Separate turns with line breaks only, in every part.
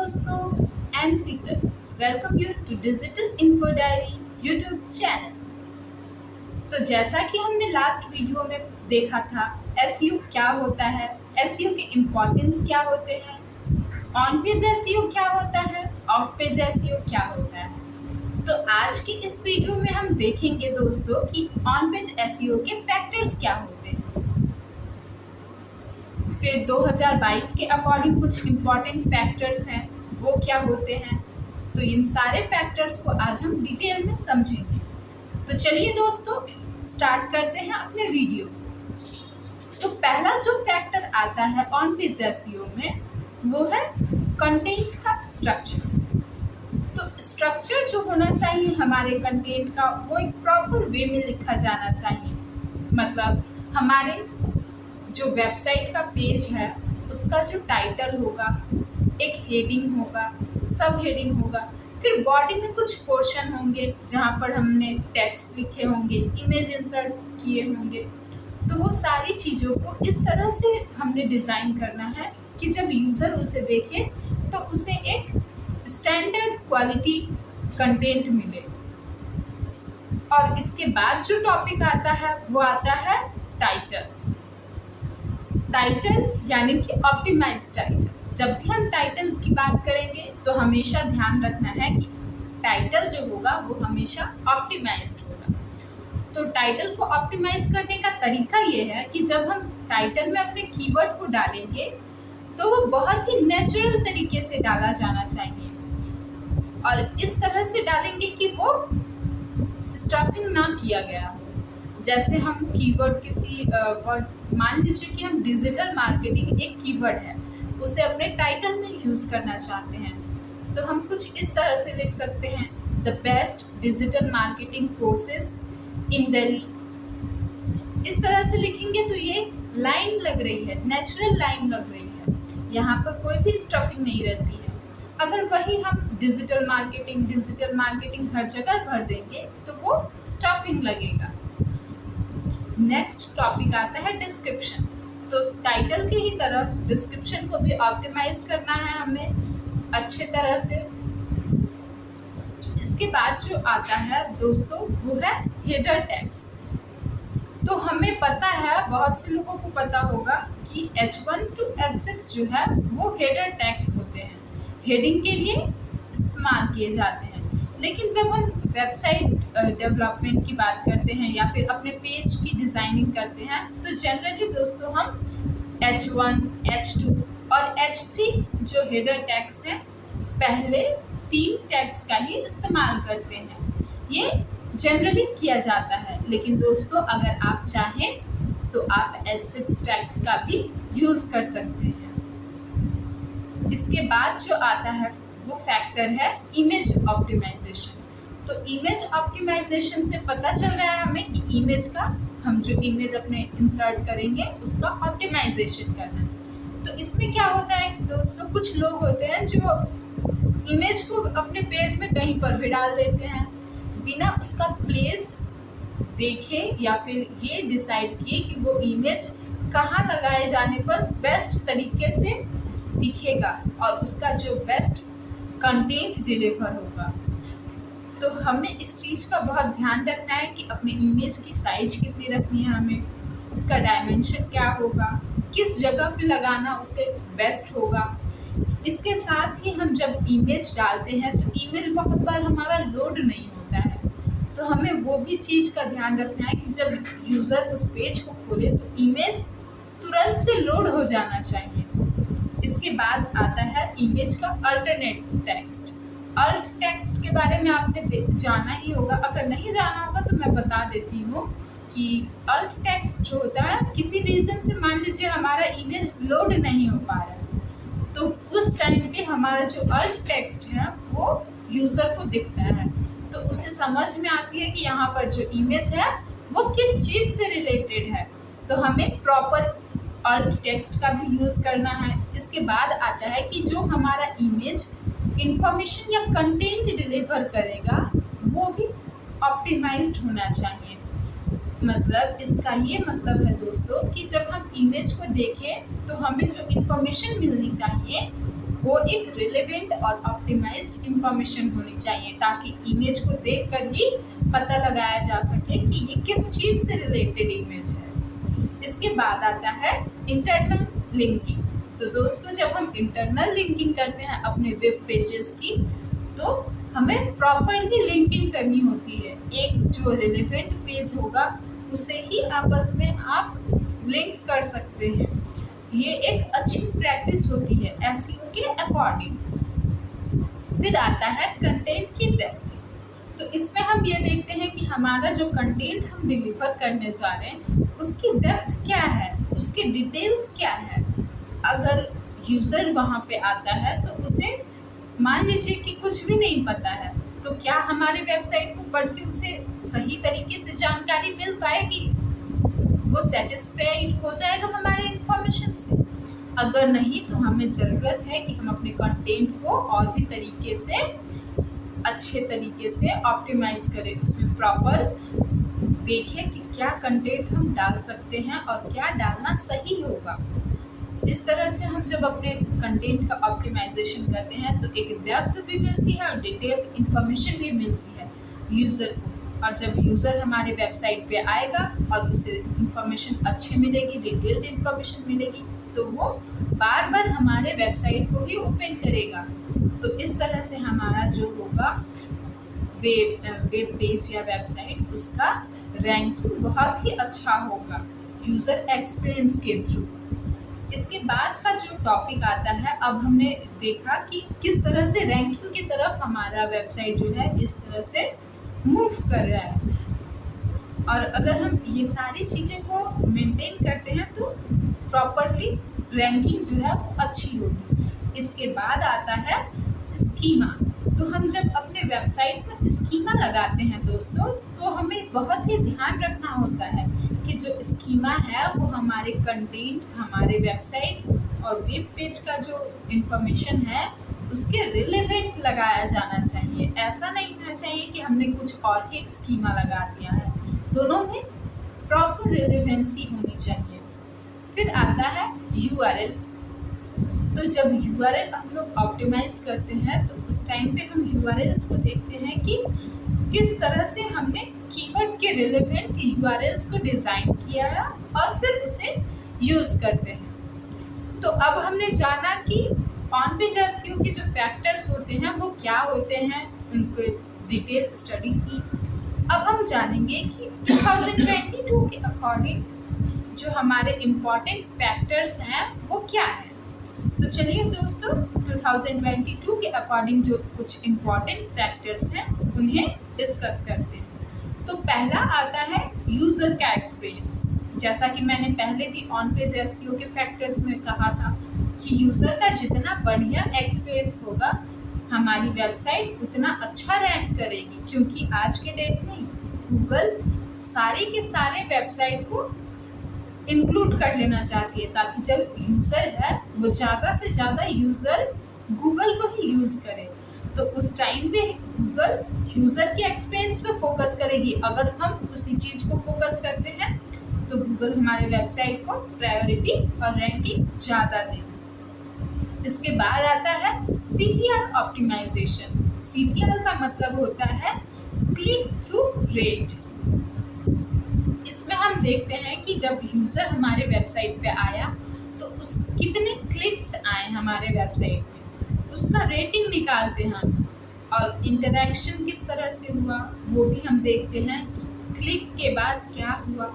दोस्तों, I am Sheetal. Welcome you to digital info diary YouTube channel. तो जैसा कि हमने लास्ट वीडियो में देखा था, एसईओ क्या होता है, एसईओ के इम्पोर्टेंस क्या होते हैं, ऑन पेज एसईओ क्या होता है, ऑफ पेज एसईओ क्या होता है। तो आज की इस वीडियो में हम देखेंगे दोस्तों कि ऑन पेज एसईओ के फैक्टर्स क्या होते हैं, फिर 2022 के अकॉर्डिंग कुछ इम्पॉर्टेंट फैक्टर्स हैं वो क्या होते हैं। तो इन सारे फैक्टर्स को आज हम डिटेल में समझेंगे। तो चलिए दोस्तों स्टार्ट करते हैं अपने वीडियो। तो पहला जो फैक्टर आता है ऑन पेज एसईओ में वो है कंटेंट का स्ट्रक्चर। तो स्ट्रक्चर जो होना चाहिए हमारे कंटेंट का वो एक प्रॉपर वे में लिखा जाना चाहिए। मतलब हमारे जो वेबसाइट का पेज है उसका जो टाइटल होगा, एक हेडिंग होगा, सब हेडिंग होगा, फिर बॉडी में कुछ पोर्शन होंगे जहाँ पर हमने टेक्स्ट लिखे होंगे, इमेज इंसर्ट किए होंगे। तो वो सारी चीज़ों को इस तरह से हमने डिज़ाइन करना है कि जब यूज़र उसे देखे तो उसे एक स्टैंडर्ड क्वालिटी कंटेंट मिले। और इसके बाद जो टॉपिक आता है वो आता है टाइटल। टाइटल यानी कि ऑप्टिमाइज टाइटल। जब भी हम टाइटल की बात करेंगे तो हमेशा ध्यान रखना है कि टाइटल जो होगा वो हमेशा ऑप्टिमाइज्ड होगा। तो टाइटल को ऑप्टिमाइज करने का तरीका ये है कि जब हम टाइटल में अपने कीवर्ड को डालेंगे तो वो बहुत ही नेचुरल तरीके से डाला जाना चाहिए और इस तरह से डालेंगे कि वो स्टफिंग ना किया गया हो। जैसे हम कीवर्ड किसी वर्ड, मान लीजिए कि हम डिजिटल मार्केटिंग एक कीवर्ड है, उसे अपने टाइटल में यूज़ करना चाहते हैं तो हम कुछ इस तरह से लिख सकते हैं, the best digital marketing courses in Delhi. इस तरह से लिखेंगे तो ये लाइन लग रही है, नेचुरल लाइन लग रही है, यहाँ पर कोई भी स्टफिंग नहीं रहती है। अगर वही हम डिजिटल मार्केटिंग हर जगह भर देंगे तो वो स्टफिंग लगेगा। नेक्स्ट टॉपिक आता है डिस्क्रिप्शन। तो टाइटल के ही तरह डिस्क्रिप्शन को भी ऑप्टिमाइज करना है हमें अच्छे तरह से। इसके बाद जो आता है दोस्तों वो है हेडर टैग्स। तो हमें पता है, बहुत से लोगों को पता होगा कि H1 to H6 जो है वो हेडर टैग्स होते हैं, हेडिंग के लिए इस्तेमाल किए जाते हैं। लेकिन जब हम वेबसाइट डेवलपमेंट की बात करते हैं या फिर अपने पेज की डिज़ाइनिंग करते हैं तो जनरली दोस्तों हम H1, H2 और H3 जो हेडर टैग्स हैं, पहले 3 टैग्स का ही इस्तेमाल करते हैं। ये जनरली किया जाता है, लेकिन दोस्तों अगर आप चाहें तो आप H6 टैग्स का भी यूज़ कर सकते हैं। इसके बाद जो आता है वो फैक्टर है इमेज ऑप्टिमाइजेशन। तो इमेज ऑप्टिमाइजेशन से पता चल रहा है हमें कि इमेज का, हम जो इमेज अपने इंसर्ट करेंगे उसका ऑप्टिमाइजेशन करना है। तो इसमें क्या होता है कि दोस्तों कुछ लोग होते हैं जो इमेज को अपने पेज में कहीं पर भी डाल देते हैं बिना उसका प्लेस देखे या फिर ये डिसाइड किए कि वो इमेज कहाँ लगाए जाने पर बेस्ट तरीके से दिखेगा और उसका जो बेस्ट कंटेंट डिलीवर होगा। तो हमें इस चीज़ का बहुत ध्यान रखना है कि अपने इमेज की साइज कितनी रखनी है हमें, उसका डायमेंशन क्या होगा, किस जगह पे लगाना उसे बेस्ट होगा। इसके साथ ही हम जब इमेज डालते हैं तो इमेज बहुत बार हमारा लोड नहीं होता है, तो हमें वो भी चीज़ का ध्यान रखना है कि जब यूज़र उस पेज को खोले तो इमेज तुरंत से लोड हो जाना चाहिए। इसके बाद आता है इमेज का अल्टरनेटिव टेक्स्ट। अल्ट टेक्स्ट के बारे में आपने जाना ही होगा, अगर नहीं जाना होगा तो मैं बता देती हूँ कि अल्ट टेक्स्ट जो होता है, किसी रीज़न से मान लीजिए हमारा इमेज लोड नहीं हो पा रहा है तो उस टाइम पे हमारा जो अल्ट टेक्स्ट है वो यूज़र को दिखता है, तो उसे समझ में आती है कि यहाँ पर जो इमेज है वो किस चीज़ से रिलेटेड है। तो हमें प्रॉपर अल्ट टेक्स्ट का भी यूज़ करना है। इसके बाद आता है कि जो हमारा इमेज इंफॉर्मेशन या कंटेंट डिलीवर करेगा वो भी ऑप्टिमाइज्ड होना चाहिए। मतलब इसका ये मतलब है दोस्तों कि जब हम इमेज को देखें तो हमें जो इंफॉर्मेशन मिलनी चाहिए वो एक रिलेवेंट और ऑप्टिमाइज्ड इंफॉर्मेशन होनी चाहिए, ताकि इमेज को देखकर ही पता लगाया जा सके कि ये किस चीज़ से रिलेटेड इमेज है। इसके बाद आता है इंटरनल लिंकिंग। तो दोस्तों, जब हम इंटरनल लिंकिंग करते हैं अपने वेब पेजेस की, तो हमें प्रॉपरली लिंकिंग करनी होती है। एक जो रिलेवेंट पेज होगा उसे ही आपस में आप लिंक कर सकते हैं। ये एक अच्छी प्रैक्टिस होती है एसईओ के अकॉर्डिंग। फिर आता है कंटेंट की डेप्थ। तो इसमें हम ये देखते हैं कि हमारा जो कंटेंट हम डिलीवर करने जा रहे हैं उसकी डेप्थ क्या है, उसकी डिटेल्स क्या है। अगर यूज़र वहाँ पे आता है तो उसे मान लीजिए कि कुछ भी नहीं पता है, तो क्या हमारे वेबसाइट को पढ़ के उसे सही तरीके से जानकारी मिल पाएगी? वो सेटिस्फाइड हो जाएगा हमारे इन्फॉर्मेशन से? अगर नहीं, तो हमें ज़रूरत है कि हम अपने कंटेंट को और भी तरीके से, अच्छे तरीके से ऑप्टिमाइज़ करें। उसमें प्रॉपर देखें कि क्या कंटेंट हम डाल सकते हैं और क्या डालना सही होगा। इस तरह से हम जब अपने कंटेंट का ऑप्टिमाइजेशन करते हैं तो एक डेप्थ भी मिलती है और डिटेल इन्फॉर्मेशन भी मिलती है यूज़र को। और जब यूज़र हमारे वेबसाइट पे आएगा और उसे इन्फॉर्मेशन अच्छी मिलेगी, डिटेल्ड इन्फॉर्मेशन मिलेगी, तो वो बार बार हमारे वेबसाइट को ही ओपन करेगा। तो इस तरह से हमारा जो होगा वेब पेज या वेबसाइट, उसका रैंकिंग बहुत ही अच्छा होगा यूज़र एक्सपीरियंस के थ्रू। इसके बाद का जो टॉपिक आता है, अब हमने देखा कि किस तरह से रैंकिंग की तरफ हमारा वेबसाइट जो है इस तरह से मूव कर रहा है। और अगर हम ये सारी चीज़ें को मेंटेन करते हैं तो प्रॉपरली रैंकिंग जो है वो अच्छी होगी। इसके बाद आता है स्कीमा। तो हम जब अपने वेबसाइट पर स्कीमा लगाते हैं दोस्तों, तो हमें बहुत ही ध्यान रखना होता है कि जो स्कीमा है वो हमारे कंटेंट, हमारे वेबसाइट और वेब पेज का जो इंफॉर्मेशन है उसके रिलेवेंट लगाया जाना चाहिए। ऐसा नहीं होना चाहिए कि हमने कुछ और ही स्कीमा लगा दिया है। दोनों में प्रॉपर रिलेवेंसी होनी चाहिए। फिर आता है यूआरएल। तो जब यूआरएल हम लोग ऑप्टिमाइज करते हैं तो उस टाइम पे हम यूआरएल्स को देखते हैं कि किस तरह से हमने कीवर्ड के रिलेवेंट यूआरएल्स को डिज़ाइन किया है और फिर उसे यूज़ करते हैं। तो अब हमने जाना कि ऑन पेज एसईओ के जो फैक्टर्स होते हैं वो क्या होते हैं, उनको डिटेल स्टडी की। अब हम जानेंगे कि 2022 के अकॉर्डिंग जो हमारे इम्पॉर्टेंट फैक्टर्स हैं वो क्या हैं। तो चलिए दोस्तों, 2022 के अकॉर्डिंग जो कुछ इम्पॉर्टेंट फैक्टर्स हैं उन्हें डिस्कस करते हैं। तो पहला आता है यूज़र का एक्सपीरियंस। जैसा कि मैंने पहले भी ऑन पेज एसईओ के फैक्टर्स में कहा था कि यूज़र का जितना बढ़िया एक्सपीरियंस होगा हमारी वेबसाइट उतना अच्छा रैंक करेगी, क्योंकि आज के डेट में गूगल सारे के सारे वेबसाइट को इंक्लूड कर लेना चाहती है, ताकि जब यूज़र है वो ज़्यादा से ज़्यादा यूज़र गूगल को ही यूज़ करे। तो उस टाइम पे गूगल यूज़र के एक्सपीरियंस पे फोकस करेगी। अगर हम उसी चीज़ को फोकस करते हैं तो गूगल हमारे वेबसाइट को प्रायोरिटी और रैंकिंग ज़्यादा देगी। इसके बाद आता है CTR ऑप्टिमाइजेशन। CTR का मतलब होता है क्लिक थ्रू रेट। इसमें हम देखते हैं कि जब यूज़र हमारे वेबसाइट पे आया तो उस कितने क्लिक्स आए हमारे वेबसाइट पे, उसका रेटिंग निकालते हैं हम। और इंटरेक्शन किस तरह से हुआ वो भी हम देखते हैं, क्लिक के बाद क्या हुआ।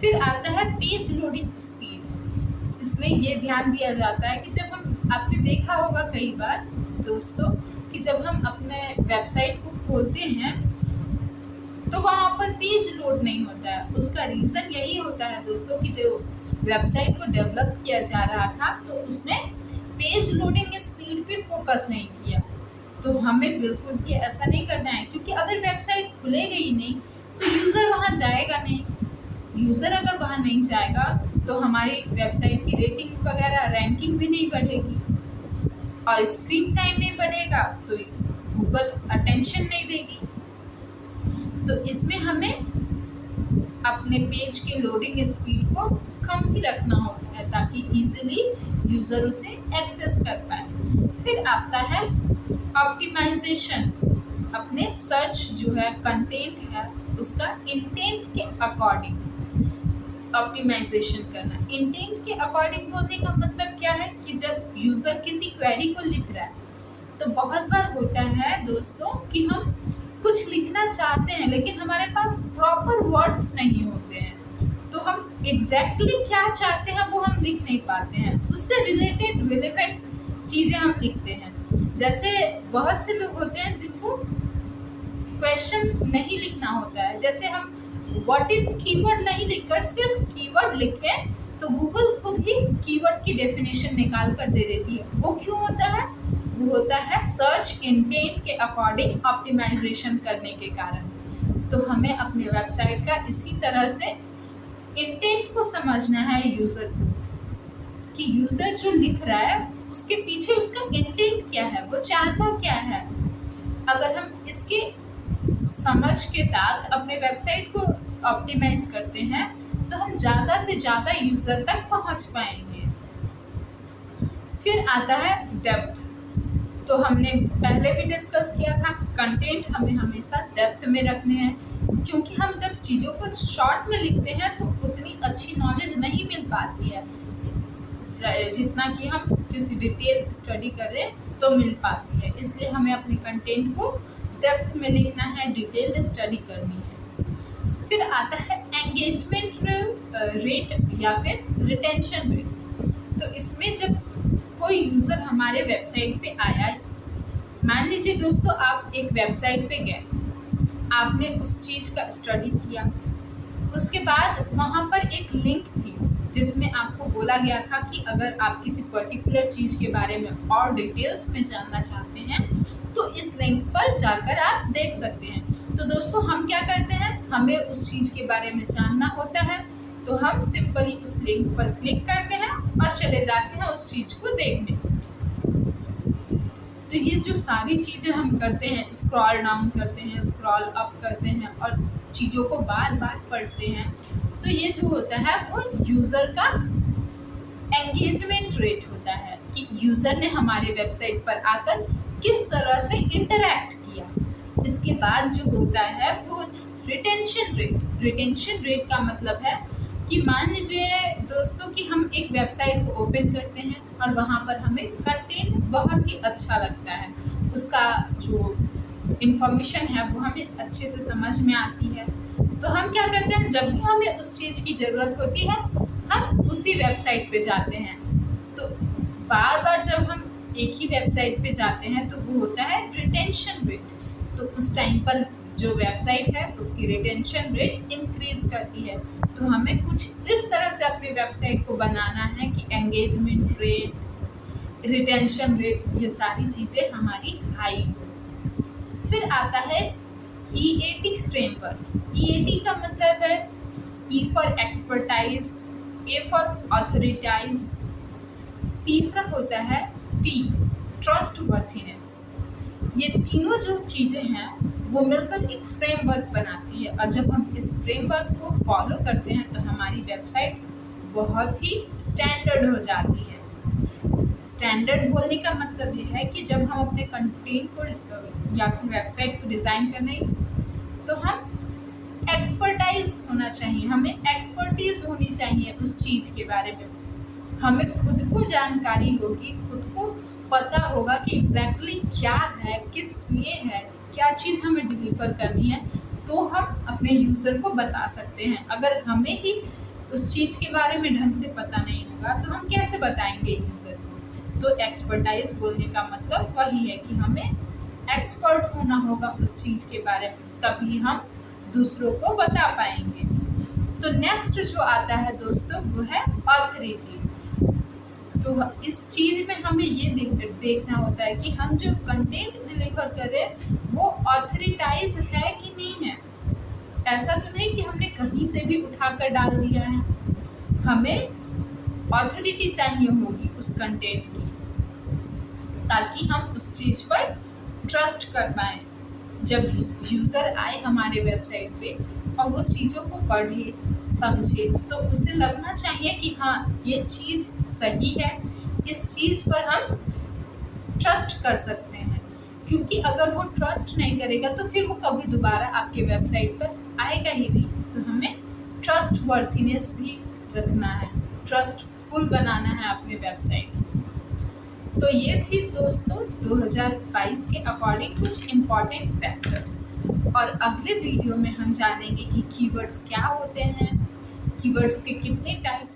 फिर आता है पेज लोडिंग स्पीड। इसमें ये ध्यान दिया जाता है कि जब हम, आपने देखा होगा कई बार दोस्तों कि जब हम अपने वेबसाइट को खोलते हैं तो वहाँ पर पेज लोड नहीं होता है। उसका रीज़न यही होता है दोस्तों कि जो वेबसाइट को डेवलप किया जा रहा था तो उसने पेज लोडिंग स्पीड पे फोकस नहीं किया। तो हमें बिल्कुल भी ऐसा नहीं करना है, क्योंकि अगर वेबसाइट खुलेगी ही नहीं तो यूज़र वहाँ जाएगा नहीं। यूज़र अगर वहाँ नहीं जाएगा तो हमारी वेबसाइट की रेटिंग वगैरह, रैंकिंग भी नहीं बढ़ेगी और स्क्रीन टाइम नहीं बढ़ेगा तो गूगल अटेंशन नहीं देगी। तो इसमें हमें अपने पेज के लोडिंग स्पीड को कम ही रखना होता है ताकि इजीली यूज़र उसे एक्सेस कर पाए। फिर आता है ऑप्टिमाइजेशन, अपने सर्च जो है कंटेंट है उसका इंटेंट के अकॉर्डिंग ऑप्टिमाइजेशन करना। इंटेंट के अकॉर्डिंग बोलने का मतलब क्या है कि जब यूज़र किसी क्वेरी को लिख रहा है तो बहुत बार होता है दोस्तों कि हम कुछ लिखना चाहते हैं लेकिन हमारे पास प्रॉपर वर्ड्स नहीं होते हैं, तो हम एग्जैक्टली क्या चाहते हैं वो हम लिख नहीं पाते हैं, उससे रिलेटेड रिलेवेंट चीज़ें हम लिखते हैं। जैसे बहुत से लोग होते हैं जिनको क्वेश्चन नहीं लिखना होता है, जैसे हम व्हाट इज कीवर्ड नहीं लिखकर सिर्फ कीवर्ड लिखें तो गूगल खुद ही कीवर्ड की डेफिनेशन निकाल कर दे देती है। वो क्यों होता है? वो होता है सर्च इंटेंट के अकॉर्डिंग ऑप्टिमाइजेशन करने के कारण। तो हमें अपने वेबसाइट का इसी तरह से इंटेंट को समझना है यूज़र को, कि यूज़र जो लिख रहा है उसके पीछे उसका इंटेंट क्या है, वो चाहता क्या है। अगर हम इसके समझ के साथ अपने वेबसाइट को ऑप्टिमाइज करते हैं तो हम ज़्यादा से ज़्यादा यूज़र तक पहुंच पाएंगे। फिर आता है डेप्थ। तो हमने पहले भी डिस्कस किया था, कंटेंट हमें हमेशा डेप्थ में रखने हैं, क्योंकि हम जब चीज़ों को शॉर्ट में लिखते हैं तो उतनी अच्छी नॉलेज नहीं मिल पाती है जितना कि हम किसी डिटेल स्टडी करें तो मिल पाती है। इसलिए हमें अपने कंटेंट को डेप्थ में लिखना है, डिटेल्ड स्टडी करनी है। फिर आता है एंगेजमेंट रेट या फिर रिटेंशन रेट। तो इसमें जब कोई यूज़र हमारे वेबसाइट पे आया, मान लीजिए दोस्तों आप एक वेबसाइट पे गए, आपने उस चीज़ का स्टडी किया, उसके बाद वहाँ पर एक लिंक थी जिसमें आपको बोला गया था कि अगर आप किसी पर्टिकुलर चीज़ के बारे में और डिटेल्स में जानना चाहते हैं तो इस लिंक पर जाकर आप देख सकते हैं। तो दोस्तों हम क्या करते हैं, हमें उस चीज़ के बारे में जानना होता है तो हम सिंपली उस लिंक पर क्लिक करते हैं और चले जाते हैं उस चीज़ को देखने। तो ये जो सारी चीज़ें हम करते हैं, स्क्रॉल डाउन करते हैं, स्क्रॉल अप करते हैं और चीज़ों को बार बार पढ़ते हैं, तो ये जो होता है वो यूज़र का एंगेजमेंट रेट होता है कि यूज़र ने हमारे वेबसाइट पर आकर किस तरह से इंटरैक्ट किया। इसके बाद जो होता है वो रिटेंशन रेट। रिटेंशन रेट का मतलब है कि मान लीजिए दोस्तों कि हम एक वेबसाइट को ओपन करते हैं और वहाँ पर हमें कंटेंट बहुत ही अच्छा लगता है, उसका जो इंफॉर्मेशन है वो हमें अच्छे से समझ में आती है, तो हम क्या करते हैं, जब भी हमें उस चीज़ की ज़रूरत होती है हम उसी वेबसाइट पे जाते हैं। तो बार बार जब हम एक ही वेबसाइट पे जाते हैं तो वो होता है रिटेंशन रेट। तो उस टाइम पर जो वेबसाइट है उसकी रिटेंशन रेट इंक्रीज करती है। तो हमें कुछ इस तरह से अपनी वेबसाइट को बनाना है कि एंगेजमेंट रेट, रिटेंशन रेट, ये सारी चीज़ें हमारी हाई हो। फिर आता है EAT फ्रेमवर्क। EAT का मतलब है E for expertise, A for authoritize, तीसरा होता है T ट्रस्टवर्थीनेस। ये तीनों जो चीज़ें हैं वो मिलकर एक फ्रेमवर्क बनाती है, और जब हम इस फ्रेमवर्क को फॉलो करते हैं तो हमारी वेबसाइट बहुत ही स्टैंडर्ड हो जाती है। स्टैंडर्ड बोलने का मतलब ये है कि जब हम अपने कंटेंट को या फिर वेबसाइट को डिज़ाइन करने तो हम एक्सपर्टाइज होना चाहिए, हमें एक्सपर्टीज़ होनी चाहिए उस चीज़ के बारे में, हमें खुद को जानकारी होगी, खुद को पता होगा कि एग्जैक्टली क्या है, किस लिए है, क्या चीज़ हमें डिलीवर करनी है, तो हम अपने यूज़र को बता सकते हैं। अगर हमें ही उस चीज़ के बारे में ढंग से पता नहीं होगा तो हम कैसे बताएंगे यूज़र को। तो एक्सपर्टाइज बोलने का मतलब वही है कि हमें एक्सपर्ट होना होगा उस चीज़ के बारे में, तभी हम दूसरों को बता पाएंगे। तो नेक्स्ट जो आता है दोस्तों वो है ऑथोरिटी। तो इस चीज़ में हमें ये देखना होता है कि हम जो कंटेंट डिलीवर कर रहे हैं वो ऑथोरिटाइज है कि नहीं है। ऐसा तो नहीं कि हमने कहीं से भी उठाकर डाल दिया है, हमें ऑथोरिटी चाहिए होगी उस कंटेंट की ताकि हम उस चीज़ पर ट्रस्ट कर पाएँ। जब यूज़र आए हमारे वेबसाइट पे और वो चीज़ों को पढ़े, समझे तो उसे लगना चाहिए कि हाँ ये चीज़ सही है, इस चीज़ पर हम ट्रस्ट कर सकते हैं। क्योंकि अगर वो ट्रस्ट नहीं करेगा तो फिर वो कभी दोबारा आपके वेबसाइट पर आएगा ही नहीं। तो हमें ट्रस्ट वर्थीनेस भी रखना है, ट्रस्टफुल बनाना है अपने वेबसाइट। तो ये थी दोस्तों 2022 के अकॉर्डिंग कुछ इम्पॉर्टेंट फैक्टर्स। और अगले वीडियो में हम जानेंगे कि कीवर्ड्स क्या होते हैं, कीवर्ड्स के कितने टाइप